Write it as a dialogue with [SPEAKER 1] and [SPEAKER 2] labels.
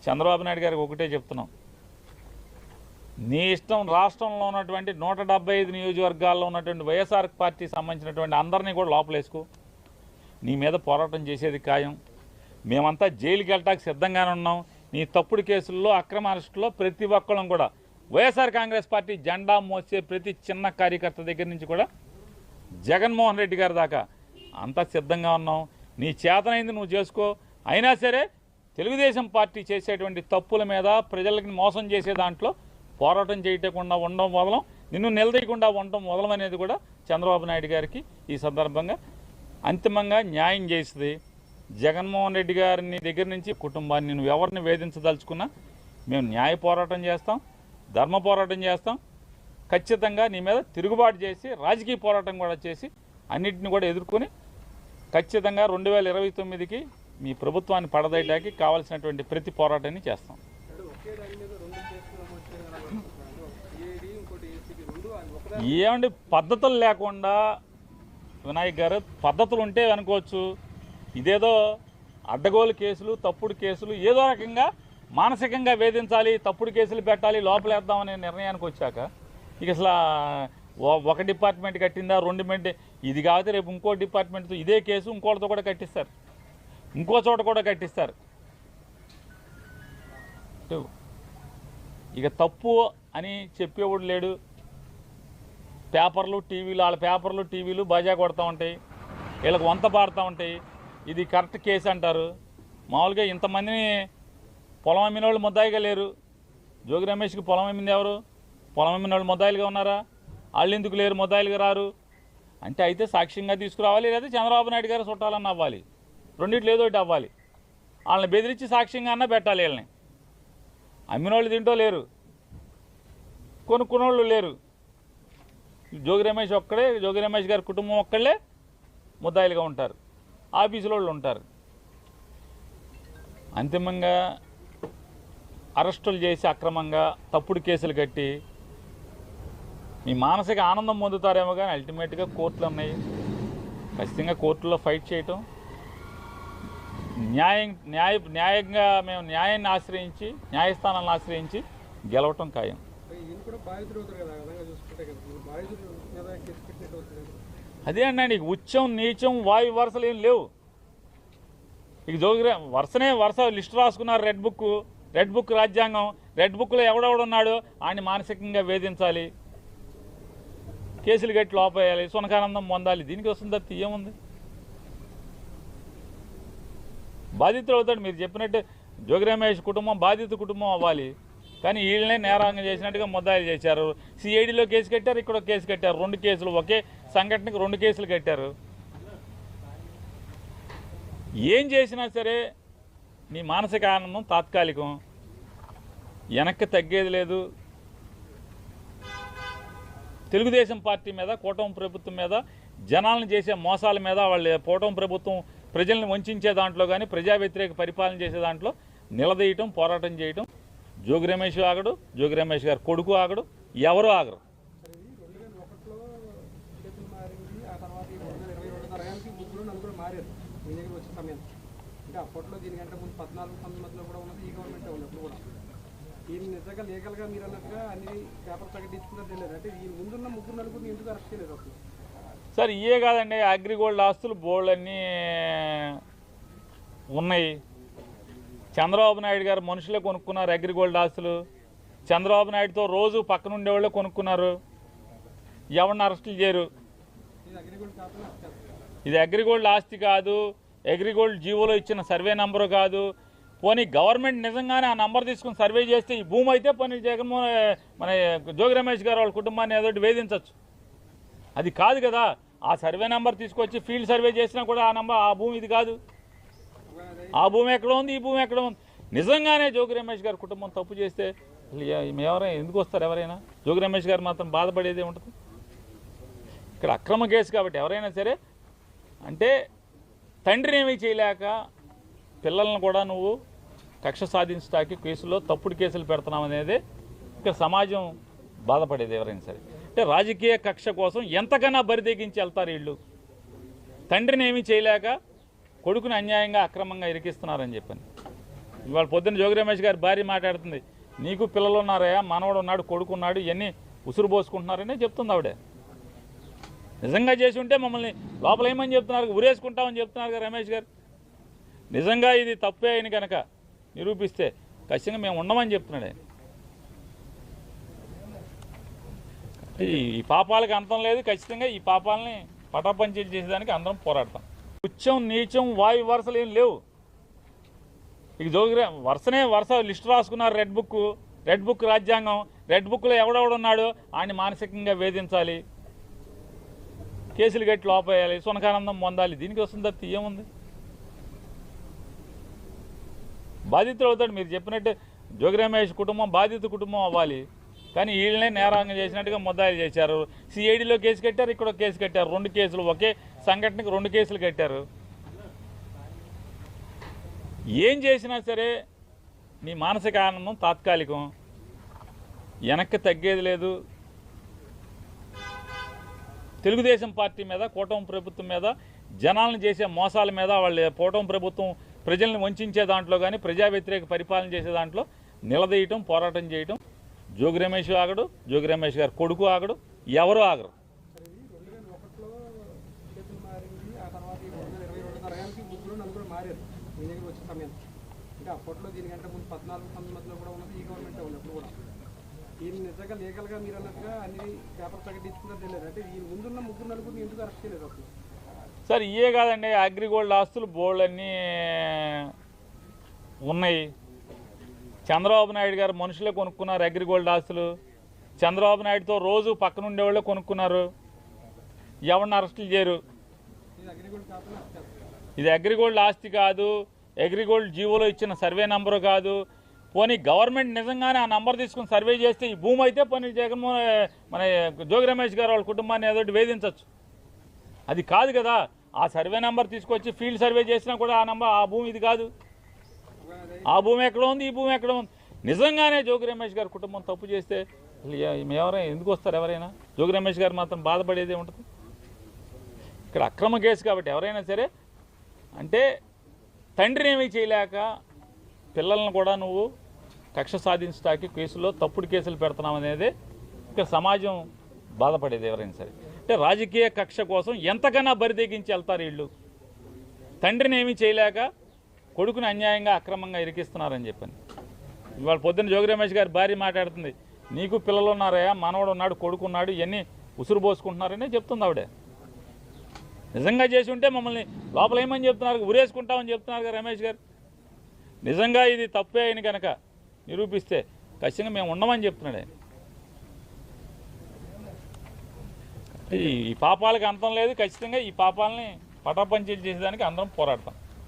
[SPEAKER 1] చంద్రబాబు నాయుడు గారికి ఒకటే చెప్తున్నాం, నీ ఇష్టం రాష్ట్రంలో ఉన్నటువంటి 175 నియోజకవర్గాల్లో ఉన్నటువంటి వైఎస్ఆర్ పార్టీకి సంబంధించినటువంటి అందరినీ కూడా లోపలేసుకో, నీ మీద పోరాటం చేసేది ఖాయం. మేమంతా జైలుకి వెళ్ళటానికి సిద్ధంగానే ఉన్నాం. నీ తప్పుడు కేసుల్లో అక్రమ అరెస్టులో ప్రతి ఒక్కళ్ళం కూడా వైఎస్ఆర్ కాంగ్రెస్ పార్టీ జెండా మోసే ప్రతి చిన్న కార్యకర్త దగ్గర నుంచి కూడా జగన్మోహన్ రెడ్డి గారి దాకా అంతా సిద్ధంగా ఉన్నాం. నీ చేతనైంది నువ్వు చేసుకో. అయినా సరే తెలుగుదేశం పార్టీ చేసేటువంటి తప్పుల మీద ప్రజలకి మోసం చేసే దాంట్లో పోరాటం చేయకుండా ఉండడం వదలం, నిన్ను నిలదీయకుండా ఉండడం వదలం అనేది కూడా చంద్రబాబు నాయుడు గారికి ఈ సందర్భంగా అంతిమంగా న్యాయం చేస్తుంది. జగన్మోహన్ రెడ్డి గారిని దగ్గర నుంచి కుటుంబాన్ని నువ్వు ఎవరిని వేధించదలుచుకున్నా మేము న్యాయ పోరాటం చేస్తాం, ధర్మ పోరాటం చేస్తాం. ఖచ్చితంగా నీ మీద తిరుగుబాటు చేసి రాజకీయ పోరాటం కూడా చేసి అన్నింటిని కూడా ఎదుర్కొని ఖచ్చితంగా 2029కి మీ ప్రభుత్వాన్ని పడదయటానికి కావాల్సినటువంటి ప్రతి పోరాటాన్ని చేస్తాం. ఏమండి పద్ధతులు లేకుండా వినాయక్ గారు, పద్ధతులు ఉంటే అనుకోవచ్చు, ఇదేదో అడ్డగోలు కేసులు తప్పుడు కేసులు ఏదో రకంగా మానసికంగా వేధించాలి, తప్పుడు కేసులు పెట్టాలి, లోపలేద్దామనే నిర్ణయానికి వచ్చాక ఇక అసలు ఒక డిపార్ట్మెంట్ కట్టిందా, 2 ఇది కాకపోతే రేపు ఇంకో డిపార్ట్మెంట్తో ఇదే కేసు ఇంకోటితో కూడా కట్టిస్తారు, ఇంకో చోట కూడా కట్టిస్తారు. ఇక తప్పు అని చెప్పేవాడు లేడు. పేపర్లు టీవీలు, వాళ్ళ పేపర్లు టీవీలు బాజా కొడతా ఉంటాయి, వీళ్ళకి వంత పాడుతూ ఉంటాయి. ఇది కరెక్ట్ కేసు అంటారు. మామూలుగా ఇంతమందిని పొలం అమ్మిన వాళ్ళు ముద్దాయిగా లేరు. జోగి రమేష్కి పొలం అమ్మింది ఎవరు? పొలం అమ్మిన వాళ్ళు ముద్దాయిలుగా ఉన్నారా? వాళ్ళు ఎందుకు లేరు, ముద్దాయిలుగా రారు అంటే అయితే సాక్ష్యంగా తీసుకురావాలి, లేదా చంద్రబాబు నాయుడు గారు చుట్టాలన్న అవ్వాలి, రెండింటిలో ఏదో ఒకటి అవ్వాలి. వాళ్ళని బెదిరించి సాక్ష్యంగా అన్నా పెట్టాలి. వీళ్ళని అమ్మిన వాళ్ళు తింటో లేరు, కొనుక్కున్నోళ్ళు లేరు. జోగి రమేష్ ఒక్కడే, జోగి రమేష్ గారి కుటుంబం ఒక్కళ్ళే ముద్దాయిలుగా ఉంటారు, ఆఫీసులో వాళ్ళు ఉంటారు. అంతిమంగా అరెస్టులు చేసి అక్రమంగా తప్పుడు కేసులు కట్టి మీ మానసిక ఆనందం పొందుతారేమో, కానీ అల్టిమేట్గా కోర్టులు ఉన్నాయి. ఖచ్చితంగా కోర్టులో ఫైట్ చేయటం, న్యాయంగా మేము న్యాయాన్ని ఆశ్రయించి న్యాయస్థానాలను ఆశ్రయించి గెలవటం ఖాయం. అదే అండి, నీకు ఉచ్చం నీచం వాయు వరుసలు ఏం లేవు. ఇక వరుస లిస్ట్ రాసుకున్నారు. రెడ్ బుక్ రాజ్యాంగం, రెడ్ బుక్లో ఎవడెవడున్నాడు ఆయన్ని మానసికంగా వేధించాలి, కేసులు కట్టి లోపేయాలి, సునకానందం పొందాలి. దీనికి వస్తుంది తప్ప ఏముంది? బాధితులు అవుతాడు. మీరు చెప్పినట్టు జోగి రమేష్ కుటుంబం బాధిత కుటుంబం అవ్వాలి, కానీ వీళ్ళనే నేరాంగం చేసినట్టుగా ముద్దాయిలు చేశారు. సిఐడిలో కేసు కట్టారు, ఇక్కడ కేసు కట్టారు. 2 కేసులు, ఒకే సంఘటనకు 2 కేసులు కట్టారు. ఏం చేసినా సరే నీ మానసిక ఆనందం తాత్కాలికం, వెనక్కి తగ్గేది లేదు. తెలుగుదేశం పార్టీ మీద, కూటమి ప్రభుత్వం మీద, జనాలను చేసే మోసాల మీద, వాళ్ళ కూటమి ప్రభుత్వం ప్రజల్ని వంచే దాంట్లో కానీ ప్రజా వ్యతిరేక పరిపాలన చేసే దాంట్లో నిలదీయటం, పోరాటం చేయటం జోగి రమేష్ ఆగడు, జోగి రమేష్ గారు కొడుకు ఆగడు, ఎవరు ఆగరు.
[SPEAKER 2] అప్పట్లో దీనికంటే ముందు 14-19 కూడా ఉన్నది ఈ గవర్నమెంట్ ఉంది. అప్పుడు కూడా దీన్ని నిజంగా లీగల్గా మీరు అన్నట్టుగా అన్ని పేపర్ ప్రకటించుకుంటే తెలియదు. అంటే ఈ ముందున్న 3-4 ఎందుకు అరెస్ట్ చేయలేదు అప్పుడు?
[SPEAKER 1] సార్ ఇవే కాదండి, అగ్రిగోల్డ్ ఆస్తులు బోర్డులన్నీ ఉన్నాయి. చంద్రబాబు నాయుడు గారు మనుషులే కొనుక్కున్నారు అగ్రిగోల్డ్ ఆస్తులు. చంద్రబాబు నాయుడుతో రోజు పక్కన ఉండేవాళ్ళే కొనుక్కున్నారు. ఎవరిని అరెస్టులు చేయరు. ఇది అగ్రిగోల్డ్ ఆస్తి కాదు, అగ్రిగోల్డ్ జీవోలో ఇచ్చిన సర్వే నంబరు కాదు. పోనీ గవర్నమెంట్ నిజంగానే ఆ నంబర్ తీసుకుని సర్వే చేస్తే ఈ భూమి అయితే పోనీ మన జోగి రమేష్ గారు వాళ్ళ కుటుంబాన్ని ఏదో వేధించవచ్చు. అది కాదు కదా. ఆ సర్వే నెంబర్ తీసుకొచ్చి ఫీల్డ్ సర్వే చేసినా కూడా ఆ భూమి ఇది కాదు. ఆ భూమి ఎక్కడ ఉంది, ఈ భూమి ఎక్కడ ఉంది. నిజంగానే జోగి రమేష్ గారి కుటుంబం తప్పు చేస్తే ఎవరైనా ఎందుకు వస్తారు? ఎవరైనా జోగి రమేష్ గారు మాత్రం బాధపడేదే ఉంటుంది. ఇక్కడ అక్రమ కేసు కాబట్టి ఎవరైనా సరే అంటే తండ్రిని ఏమీ చేయలేక పిల్లలను కూడా నువ్వు కక్ష సాధించడానికి కేసులో తప్పుడు కేసులు పెడుతున్నావు అనేది ఇక్కడ సమాజం బాధపడేది ఎవరైనా సరే. అంటే రాజకీయ కక్ష కోసం ఎంతకన్నా బరిదెగించి వెళ్తారు వీళ్ళు. తండ్రిని ఏమీ చేయలేక కొడుకుని అన్యాయంగా అక్రమంగా ఇరికిస్తున్నారని చెప్పని ఇవాళ పొద్దున్న జోగి రమేష్ గారి భార్య మాట్లాడుతుంది, నీకు పిల్లలు ఉన్నారయ్యా, మనవడు ఉన్నాడు, కొడుకున్నాడు, ఇవన్నీ ఉసురు పోసుకుంటున్నారనే చెప్తుంది ఆవిడే. నిజంగా చేసి ఉంటే మమ్మల్ని లోపల ఏమని చెప్తున్నారు, ఉరేసుకుంటామని చెప్తున్నారు కదా రమేష్ గారు. నిజంగా ఇది తప్పే అయిన కనుక నిరూపిస్తే ఖచ్చితంగా మేము ఉండమని చెప్తున్నాడు ఆయన. ఈ పాపాలకు అంతం లేదు, ఖచ్చితంగా ఈ పాపాలని పటాపంచీలు చేసేదానికి అందరం పోరాడతాం. ఉచ్చం నీచం వాయు వరుసలు ఏం లేవు. ఇక జోగి వరుస లిస్టు రాసుకున్నారు, రెడ్ బుక్ రాజ్యాంగం. రెడ్ బుక్లో ఎవడెవడున్నాడు ఆయన మానసికంగా వేధించాలి, కేసులు కట్టి లోపేయాలి, సునకానందం పొందాలి. దీనికి వస్తుంది తప్ప ఏముంది? బాధితులు అవుతాడు. మీరు చెప్పినట్టు జోగి రమేష్ కుటుంబం బాధిత కుటుంబం అవ్వాలి, కానీ వీళ్ళనే నేరాంగం చేసినట్టుగా ముద్దాయిలు చేశారు. సిఐడిలో కేసు కట్టారు, ఇక్కడ కేసు కట్టారు. 2 కేసులు, ఒకే సంఘటనకు 2 కేసులు కట్టారు. ఏం చేసినా సరే నీ మానసిక ఆనందం తాత్కాలికం, వెనక్కి తగ్గేది లేదు. తెలుగుదేశం పార్టీ మీద, కూటమి ప్రభుత్వం మీద, జనాలను చేసే మోసాల మీద, వాళ్ళ కూటమి ప్రభుత్వం ప్రజల్ని వంచే దాంట్లో కానీ, ప్రజా వ్యతిరేక పరిపాలన చేసే దాంట్లో నిలదీయటం, పోరాటం చేయటం. జోగి రమేష్ ఆగడు, జోగి రమేష్ గారు కొడుకు ఆగడు, ఎవరు ఆగరు.
[SPEAKER 2] 2001లో చేతులు మారింది, ఆ తర్వాత 2022 తరగానికి 3-4 మారారు మీ దగ్గర వచ్చే సమయం. అంటే అప్పట్లో దీనికంటే ముందు 14-19 కూడా ఉన్నది ఈ గవర్నమెంటే ఉంది. అప్పుడు కూడా దీన్ని నిజంగా లీగల్గా మీరు అన్నట్టుగా అన్ని పేపర్ ప్రకటించుకుంటే తెలియదు. అంటే ఈ ముందున్న 3-4 ఎందుకు అరెస్ట్ చేయలేదు అసలు?
[SPEAKER 1] సార్ ఇవే కాదండి, అగ్రిగోల్డ్ ఆస్తులు బోల్డన్నీ ఉన్నాయి. చంద్రబాబు నాయుడు గారు మనుషులే కొనుక్కున్నారు అగ్రిగోల్డ్ ఆస్తులు. చంద్రబాబు నాయుడుతో రోజు పక్కన ఉండేవాళ్ళే కొనుక్కున్నారు. ఎవరిని అరెస్టులు చేయరు. ఇది అగ్రిగోల్డ్ ఆస్తి కాదు, అగ్రిగోల్డ్ జీవోలో ఇచ్చిన సర్వే నంబరు కాదు. పోనీ గవర్నమెంట్ నిజంగానే ఆ నంబర్ తీసుకుని సర్వే చేస్తే ఈ భూమి అయితే పోనీ జగన్మోహన్ మన జోగి రమేష్ గారు వాళ్ళ కుటుంబాన్ని ఏదోటి వేధించవచ్చు. అది కాదు కదా. ఆ సర్వే నెంబర్ తీసుకొచ్చి ఫీల్డ్ సర్వే చేసినా కూడా ఆ భూమి ఇది కాదు. ఆ భూమి ఎక్కడ ఉంది, ఈ భూమి ఎక్కడ ఉంది. నిజంగానే జోగి రమేష్ గారి కుటుంబం తప్పు చేస్తే ఎవరైనా ఎందుకు వస్తారు? ఎవరైనా జోగి రమేష్ గారు మాత్రం బాధపడేదే ఉంటుంది. ఇక్కడ అక్రమ కేసు కాబట్టి ఎవరైనా సరే, అంటే తండ్రిని ఏమీ చేయలేక పిల్లలను కూడా నువ్వు కక్ష సాధించడానికి కేసులో తప్పుడు కేసులు పెడుతున్నావు అనేది ఇక్కడ సమాజం బాధపడేది ఎవరైనా సరే. అంటే రాజకీయ కక్ష కోసం ఎంతకన్నా బరిదెగించి వెళ్తారు వీళ్ళు. తండ్రిని ఏమీ చేయలేక కొడుకుని అన్యాయంగా అక్రమంగా ఇరికిస్తున్నారని చెప్పని. ఇవాళ పొద్దున్న జోగి రమేష్ గారి భార్య మాట్లాడుతుంది, నీకు పిల్లలు ఉన్నారయ్యా, మనవడు ఉన్నాడు, కొడుకున్నాడు, ఇవన్నీ ఉసురు పోసుకుంటున్నారనే చెప్తుంది ఆవిడే. నిజంగా చేసి ఉంటే మమ్మల్ని లోపల ఏమని చెప్తున్నారు, ఉరేసుకుంటామని చెప్తున్నారు కదా రమేష్ గారు. నిజంగా ఇది తప్పే అయిన కనుక నిరూపిస్తే ఖచ్చితంగా మేము ఉండమని చెప్తున్నాడు ఆయన. ఈ పాపాలకు అంతం లేదు, ఖచ్చితంగా ఈ పాపాలని పటాపంచీలు చేసేదానికి అందరం పోరాడతాం.